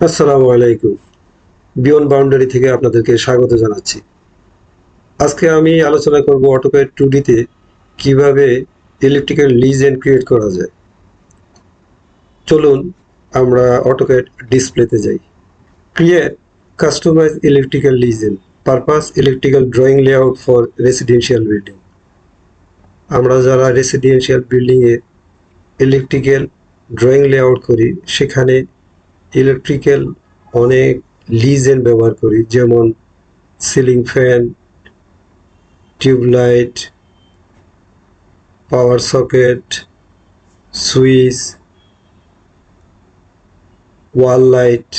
আসসালামু আলাইকুম। Beyond boundary থেকে আপনাদেরকে স্বাগত জানাচ্ছি। আজকে আমি আলোচনা করব অটোক্যাড 2D তে কিভাবে ইলেকট্রিক্যাল লিজেন্ড ক্রিয়েট করা যায়। চলুন আমরা অটোক্যাড ডিসপ্লেতে যাই। Create customize electrical legend, purpose electrical drawing layout for residential building. আমরা যারা রেসিডেন্সিয়াল বিল্ডিংয়ে ইলেকট্রিক্যাল ড্রয়িং লেআউট করি, সেখানে ইলেকট্রিক্যাল অনেক লিজেন্ড ব্যবহার করি, যেমন ceiling fan, tube light, power socket, switch, wall light,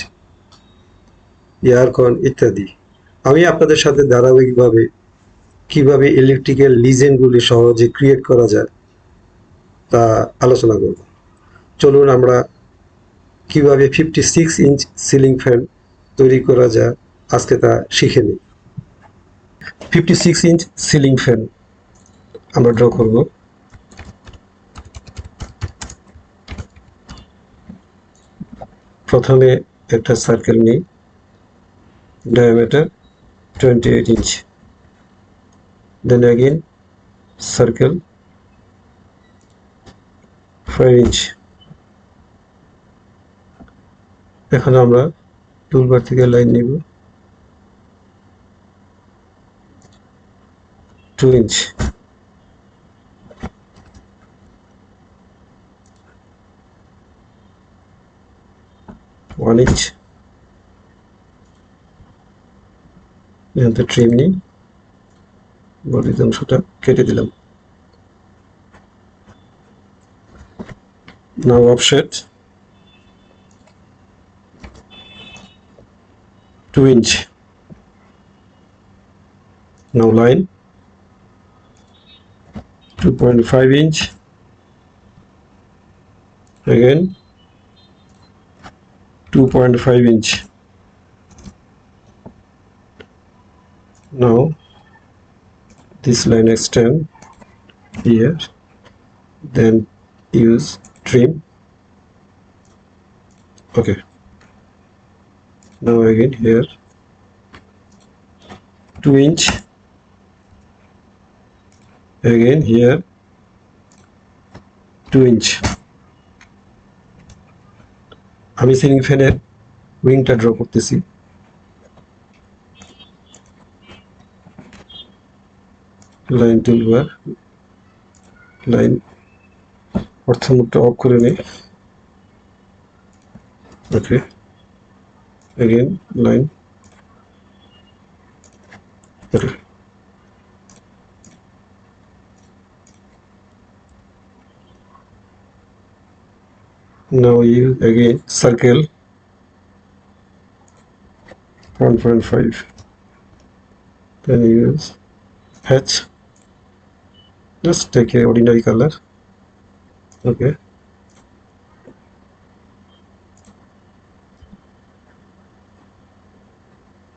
aircon ইত্যাদি। আমি আপনাদের সাথে ধারাবাহিকভাবে কিভাবে ইলেকট্রিক্যাল লিজেন্ডগুলি সহজে ক্রিয়েট করা যায় তা আলোচনা করব। চলুন আমরা কিভাবে 56 ইঞ্চ সিলিং ফ্যান তৈরি করা যায় আজকে তা শিখে নিই। 56 ইঞ্চ সিলিং ফ্যান আমরা ড্র করব। প্রথমে একটা সার্কেল নিই, diameter 28 inch, then again circle 5 inch। এখন আমরা টুলবার থেকে লাইন নিব 2 inch, one inch। এখান থেকে ট্রিম নিই, বডির অংশটা কেটে দিলাম। নাও offset 2 inch। Now line 2.5 inch, again 2.5 inch। Now this line extend here, then use trim. Okay, now again here 2 inch, again here 2 inch। আমি সিলিং ফ্যানের উইংটা ড্র করতেছি। লাইন টুলবার, লাইন অর্থমুখটা অফ করে নিই। ওকে, again line, okay, now you again circle 1.5, then use H, just take a ordinary color. Okay,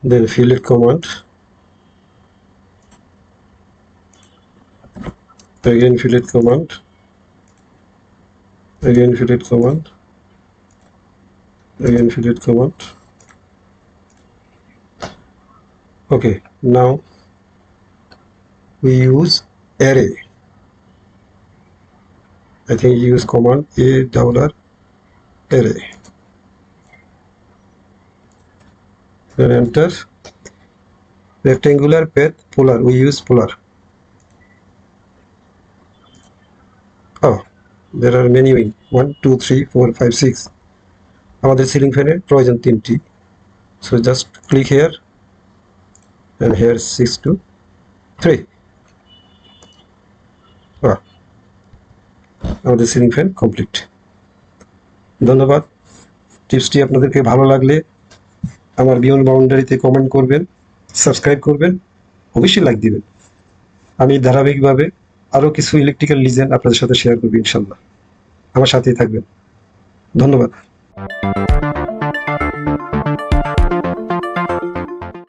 then fillet command, again fillet command, again fillet command, again fillet command। Okay, now we use array. I think you use command $, array, then enter। Rectangular path polar, we use polar। Oh, there are many wing, 1 2 3 4 5 6। আমাদের ceiling ফ্যানের প্রয়োজন 3টি, so just click here and here 6 to 3। আমাদের ceiling fan complete. ধন্যবাদ। টিপসটি আপনাদেরকে ভালো লাগলে আমার বিয়ন্ড বাউন্ডারিতে কমেন্ট করবেন, সাবস্ক্রাইব করবেন, অবশ্যই লাইক দিবেন। আমি ধারাবাহিকভাবে আরও কিছু ইলেকট্রিক্যাল লিজেন্ড আপনাদের সাথে শেয়ার করব ইনশাল্লাহ। আমার সাথেই থাকবেন। ধন্যবাদ।